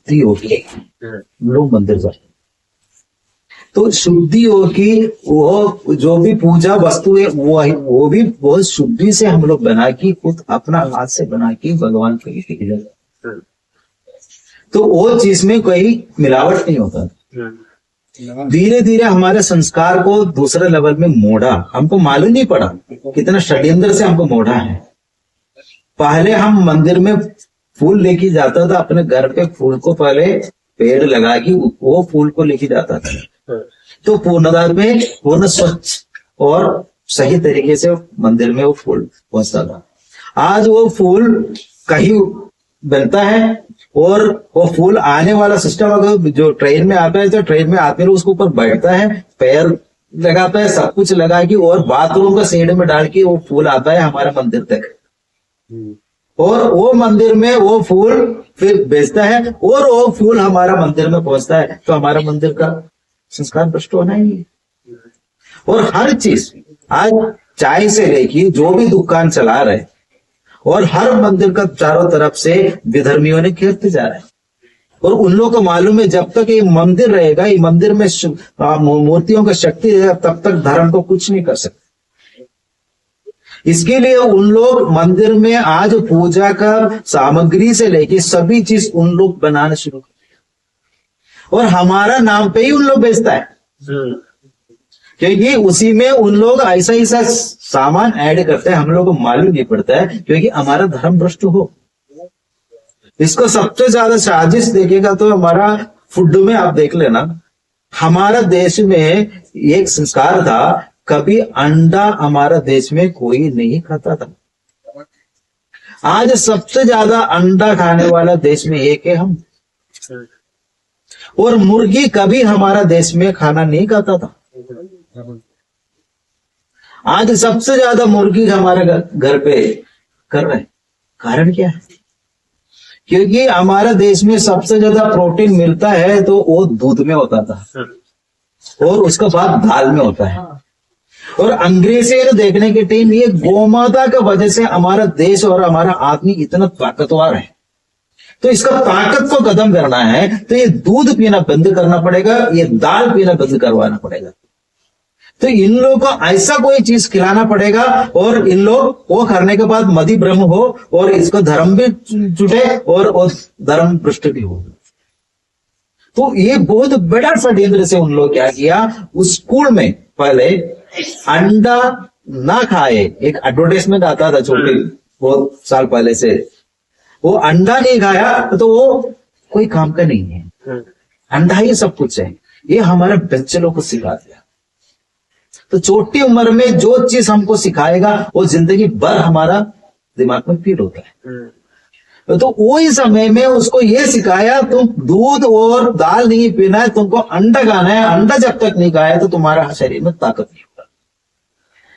शुद्धि होगी लोग मंदिर जाते। तो शुद्धि होगी, वो जो भी पूजा वस्तु है वो भी बहुत शुद्धि से हम लोग बना के खुद अपना हाथ से बना के भगवान को ही जाता। तो वो चीज में कोई मिलावट नहीं होता। धीरे धीरे हमारे संस्कार को दूसरे लेवल में मोड़ा, हमको मालूम नहीं पड़ा कितना षड्यंत्र से हमको मोड़ा है। पहले हम मंदिर में फूल लेके जाता था, अपने घर पे फूल को पहले पेड़ लगा के वो फूल को लेके जाता था, तो पूर्णता में पूर्ण स्वच्छ और सही तरीके से मंदिर में वो फूल पहुंचता था। आज वो फूल कहीं बनता है और वो फूल आने वाला सिस्टम अगर जो ट्रेन में आता है तो ट्रेन में आते हुए उसके ऊपर बैठता है, पैर लगाता है, सब कुछ लगा के और बाथरूम का शेड में डाल के वो फूल आता है हमारे मंदिर तक, और वो मंदिर में वो फूल फिर बेचता है और वो फूल हमारा मंदिर में पहुंचता है। तो हमारा मंदिर का संस्कार भ्रष्ट होना ही है। और हर चीज आज चाय से लेके जो भी दुकान चला रहे और हर मंदिर का चारों तरफ से विधर्मियों ने घेरते जा रहे हैं, और उन लोगों को मालूम है जब तक ये मंदिर रहेगा, ये मंदिर में मूर्तियों का शक्ति रहेगा, तब तक धर्म को कुछ नहीं कर सकते। इसके लिए उन लोग मंदिर में आज पूजा का सामग्री से लेके सभी चीज उन लोग बनाना शुरू कर दिया, और हमारा नाम पे ही उन लोग बेचता है, क्योंकि उसी में उन लोग ऐसा ऐसा सामान ऐड करते हैं, हम लोग को मालूम नहीं पड़ता है, क्योंकि हमारा धर्म भ्रष्ट हो। इसको सबसे ज्यादा साजिश देखेगा तो हमारा फूड में आप देख लेना, हमारा देश में एक संस्कार था, कभी अंडा हमारा देश में कोई नहीं खाता था। आज सबसे ज्यादा अंडा खाने वाला देश में एक है हम, और मुर्गी कभी हमारा देश में खाना नहीं खाता था। आज सबसे ज्यादा मुर्गी हमारे घर पे कर रहे हैं। कारण क्या है? क्योंकि हमारा देश में सबसे ज्यादा प्रोटीन मिलता है तो वो दूध में होता था, और उसके बाद दाल में होता है। और अंग्रेजी देखने की टीम ये गोमाता की वजह से हमारा देश और हमारा आदमी इतना ताकतवर है, तो इसका ताकत को खत्म करना है तो ये दूध पीना बंद करना पड़ेगा, ये दाल पीना बंद करवाना पड़ेगा। तो इन लोगों को ऐसा कोई चीज खिलाना पड़ेगा, और इन लोग वो करने के बाद मदि ब्रह्म हो और इसको धर्म भी जुटे और धर्म भ्रष्ट भी हो। तो ये बहुत बड़ा षड्यंत्र से उन लोग क्या किया, उस स्कूल में पहले अंडा ना खाए, एक एडवर्टाइजमेंट आता था छोटे बहुत साल पहले से, वो अंडा नहीं खाया तो वो कोई काम का नहीं है, अंडा ही सब कुछ है। ये हमारे बच्चे लोग को सिखा दिया। तो छोटी उम्र में जो चीज हमको सिखाएगा वो जिंदगी भर हमारा दिमाग में फीड होता है। तो वही समय में उसको ये सिखाया तुम दूध और दाल नहीं पीना है, तुमको अंडा खाना है, अंडा जब तक नहीं खाया तो तुम्हारा शरीर में ताकत नहीं होगा।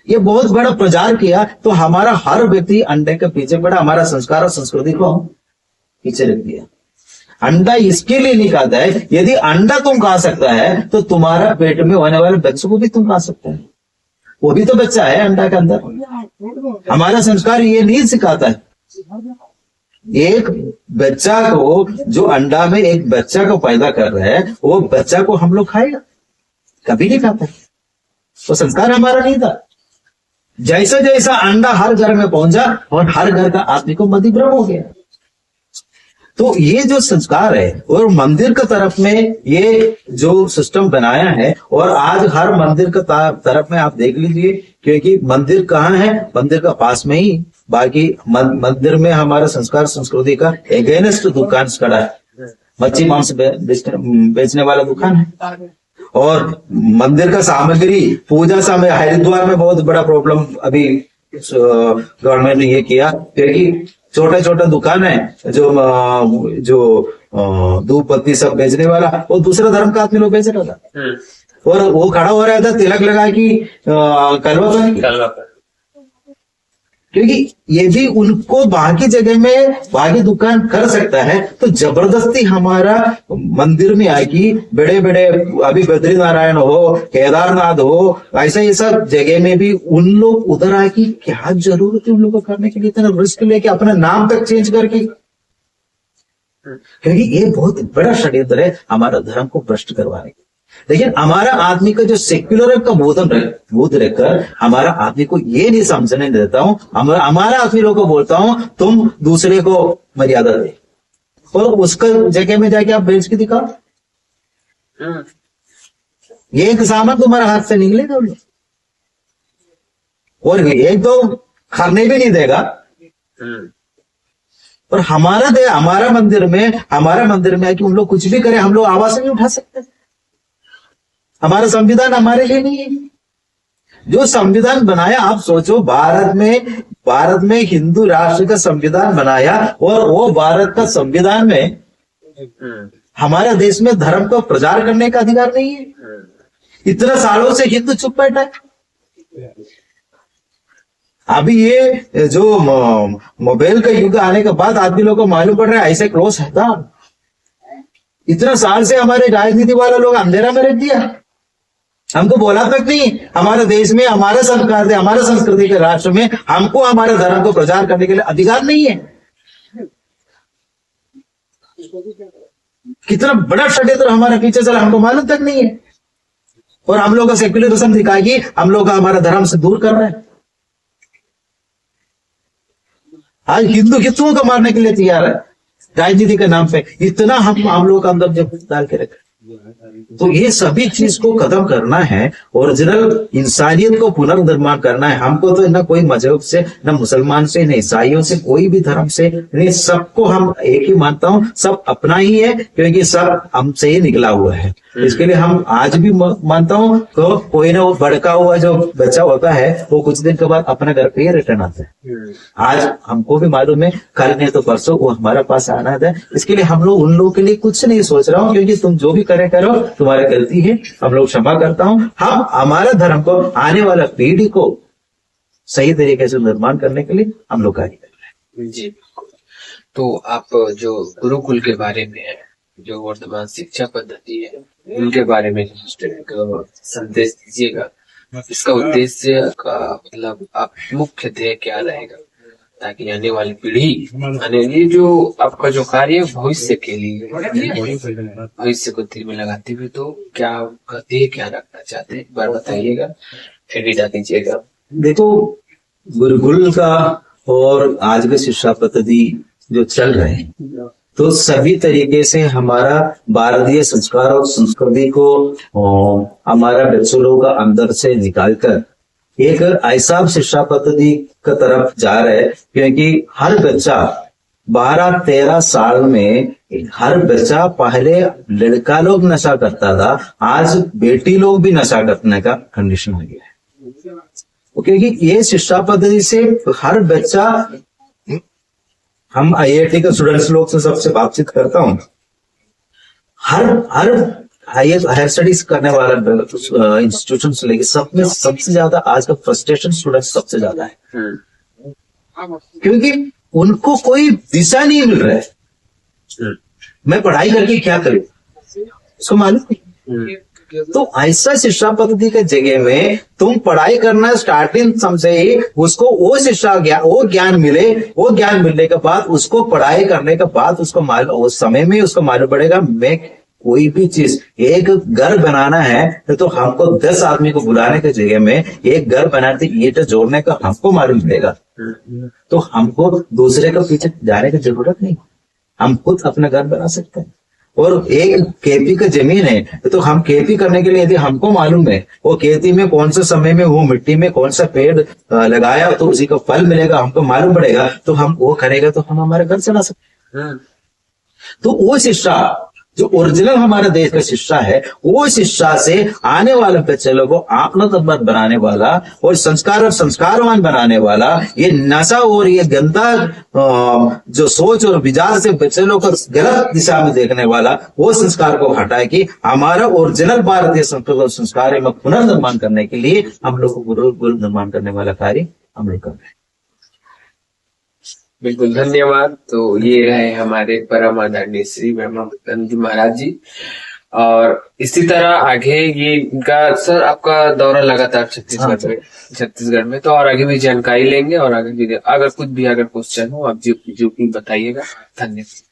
ये बहुत बड़ा प्रचार किया, तो हमारा हर व्यक्ति अंडे के पीछे पड़ा, हमारा संस्कार और संस्कृति को पीछे रख दिया। अंडा इसके लिए नहीं खाता है, यदि अंडा तुम खा सकता है तो तुम्हारा पेट में होने वाले बच्चों को भी तुम खा सकते हैं, वो भी तो बच्चा है अंडा के अंदर। हमारा संस्कार ये नहीं सिखाता है। एक बच्चा को जो अंडा में एक बच्चा को पैदा कर रहे हैं, वो बच्चा को हम लोग खाएगा? कभी नहीं खाता। वो संस्कार हमारा नहीं था। जैसा जैसा अंडा हर घर में पहुंचा और हर घर का आदमी को मदि ब्रह्म हो गया। तो ये जो संस्कार है, और मंदिर की तरफ में ये जो सिस्टम बनाया है, और आज हर मंदिर का तरफ में आप देख लीजिए, क्योंकि मंदिर कहाँ है, मंदिर का पास में ही बाकी मंदिर में हमारा संस्कार संस्कृति का एगेंस्ट दुकान खड़ा है, मच्छी मांस बेचने वाला दुकान है। और मंदिर का सामग्री पूजा सामग्री, हरिद्वार में बहुत बड़ा प्रॉब्लम अभी गवर्नमेंट ने ये किया, क्योंकि छोटा छोटा दुकान है जो धूप बत्ती सब बेचने वाला, वो दूसरा धर्म का आदमी लोग बेच रहा था, और वो खड़ा हो रहा था तिलक लगा कि कलवा पर, क्योंकि ये भी उनको बाकी जगह में बाकी दुकान कर सकता है, तो जबरदस्ती हमारा मंदिर में आके बड़े बड़े अभी बद्री नारायण हो, केदारनाथ हो, ऐसा जगह में भी उन लोग उधर आके क्या जरूरत है उन लोगों को करने के लिए, इतना रिस्क लेके अपना नाम तक चेंज करके। क्योंकि ये बहुत बड़ा षड्यंत्र है हमारा धर्म को भ्रष्ट करवाने का। लेकिन हमारा आदमी का जो सेक्युलर का बोध रखकर हमारा आदमी को ये नहीं समझने देता हूं, हमारा आदमी लोगों को बोलता हूं तुम दूसरे को मर्यादा दे, और उसका जगह में जाके आप बेच के दिखाओ, ये एक सामान तुम्हारा हाथ से निकलेगा और एक तो खाने भी नहीं देगा। और हमारा मंदिर में है कि उन लोग कुछ भी करें, हम लोग आवाज नहीं उठा सकते। हमारा संविधान हमारे लिए नहीं है। जो संविधान बनाया, आप सोचो, भारत में हिंदू राष्ट्र का संविधान बनाया, और वो भारत का संविधान में हमारे देश में धर्म को प्रचार करने का अधिकार नहीं है। इतना सालों से हिंदू चुप बैठा है। अभी ये जो मोबाइल का युग आने के बाद आदमी लोगों को मालूम पड़ रहा है ऐसे क्लोज है था। इतना साल से हमारे राजनीति वाले लोग अंधेरा में रख दिया, हमको बोला तक नहीं। हमारे देश में, हमारे संस्कार, हमारे संस्कृति के राष्ट्र में हमको हमारे धर्म को प्रचार करने के लिए अधिकार नहीं है। कितना बड़ा षड्यंत्र हमारे पीछे चला, हमको मालूम तक नहीं है। और हम लोग का सेक्युलरिज्म दिखा के हम लोग का हमारा धर्म से दूर कर रहे हैं। आज हिंदू हिंदुओं को मारने के लिए तैयार है राजनीति के नाम पे। इतना हम लोग का अंदर जब डाल के रखे, तो ये सभी चीज को खत्म करना है। ओरिजिनल इंसानियत को पुनर्निर्माण करना है। हमको तो न कोई मजहब से, न मुसलमान से, न ईसाइयों से, कोई भी धर्म से नहीं, सबको हम एक ही मानता हूँ, सब अपना ही है, क्योंकि सब हमसे ही निकला हुआ है। इसके लिए हम आज भी मानता हूँ तो कोई ना वो भड़का हुआ जो बच्चा होता है वो कुछ दिन के बाद अपने घर पे ही रिटर्न आता है। आज हमको भी मालूम है, कल नहीं तो परसों वो हमारे पास आना है। इसके लिए हम लोग उन लोगों के लिए कुछ नहीं सोच रहा हूँ, क्योंकि तुम जो भी करो तुम्हारी गलती है, हम लोग क्षमा करता हूँ। हम हमारा धर्म को, आने वाला पीढ़ी को सही तरीके से निर्माण करने के लिए हम लोग कार्य कर रहे हैं। जी, तो आप जो गुरुकुल के बारे में है, जो वर्तमान शिक्षा पद्धति है, उनके बारे में संदेश दीजिएगा। इसका उद्देश्य का मतलब आप मुख्य ध्येय क्या रहेगा, ताकि आने वाली पीढ़ी, ये जो आपका जो कार्य भविष्य के लिए, भविष्य को दिल में लगाते हुए, तो क्या ध्येय क्या रखना चाहते हैं, एक बार बताइएगा, फिर विदा दीजिएगा। देखो, गुरुकुल का और आज का शिक्षा पद्धति जो चल रहे हैं, तो सभी तरीके से हमारा भारतीय संस्कार और संस्कृति को हमारा बच्चों लोगों का अंदर से निकालकर एक ऐसा शिक्षा पद्धति का तरफ जा रहे हैं, क्योंकि हर बच्चा 12-13 साल में, हर बच्चा, पहले लड़का लोग नशा करता था, आज बेटी लोग भी नशा करने का कंडीशन हो गया है। क्योंकि ये शिक्षा पद्धति से हर बच्चा, हम IIT के स्टूडेंट्स लोग से सबसे बातचीत करता हूँ, हर हायर स्टडीज करने वाला इंस्टीट्यूशन से लेके सब में सबसे ज्यादा आज का फ्रस्ट्रेशन स्टूडेंट सबसे ज्यादा है, क्योंकि उनको कोई दिशा नहीं मिल रहा है। मैं पढ़ाई करके क्या करूं, उसको मालूम नहीं। तो ऐसा शिक्षा पद्धति के जगह में तुम पढ़ाई करना स्टार्टिंग समझे ही उसको वो ज्ञान मिले, वो ज्ञान मिलने के बाद उसको पढ़ाई करने के बाद उसको उस समय में उसको मालूम पड़ेगा, मैं कोई भी चीज, एक घर बनाना है तो हमको 10 आदमी को बुलाने की जगह में एक घर बनाते ईंट जोड़ने का हमको मालूम पड़ेगा। तो हमको दूसरे के पीछे जाने की जरूरत नहीं, हम खुद अपना घर बना सकते हैं। और एक खेती का जमीन है तो हम खेती करने के लिए यदि हमको मालूम है वो खेती में कौन सा समय में वो मिट्टी में कौन सा पेड़ लगाया तो उसी का फल मिलेगा, हमको मालूम पड़ेगा, तो हम वो करेगा तो हम हमारे घर चला सकते हैं। तो वो शिक्षा जो ओरिजिनल हमारे देश का शिक्षा है, वो शिक्षा से आने वाले बच्चे लोगों को आत्मनिर्भर बनाने वाला और संस्कारवान बनाने वाला, ये नशा और ये गंदा जो सोच और विचार से बच्चे लोग को गलत दिशा में देखने वाला वो संस्कार को हटाए कि हमारा ओरिजिनल भारतीय संस्कृति और संस्कार में पुनर्निर्माण करने के लिए हम लोग को गुरुकुल निर्माण करने वाला कार्य हम लोग कर रहे हैं। बिल्कुल, धन्यवाद। तो ये रहे हमारे परम आदरणीय श्री ब्रह्मानंद जी महाराज जी। और इसी तरह आगे ये इनका सर आपका दौरा लगातार छत्तीसगढ़ में, तो और आगे भी जानकारी लेंगे और आगे भी अगर कुछ भी क्वेश्चन हो आप जो बताइएगा। धन्यवाद।